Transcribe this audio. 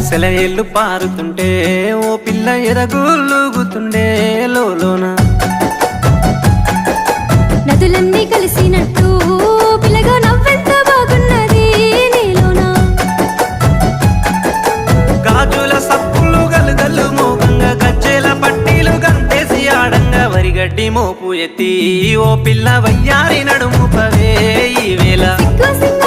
సెలయేళ్ళు పారుతుంటే ఓ పిల్ల ఎదగులుగుతుండే లోన నదులన్నీ కలిసినట్టు పిల్లగా నవ్వెంత బాగున్నది నీలోన గాజుల సప్పులు గలుగల్లు మోగంగా గజ్జెల పట్టీలు గంటేసి ఆడంగా వరిగడ్డి మోపు ఎత్తి ఓ పిల్ల వయ్యారి నడుము పవే ఈ వేళ సిగ్గు సింగ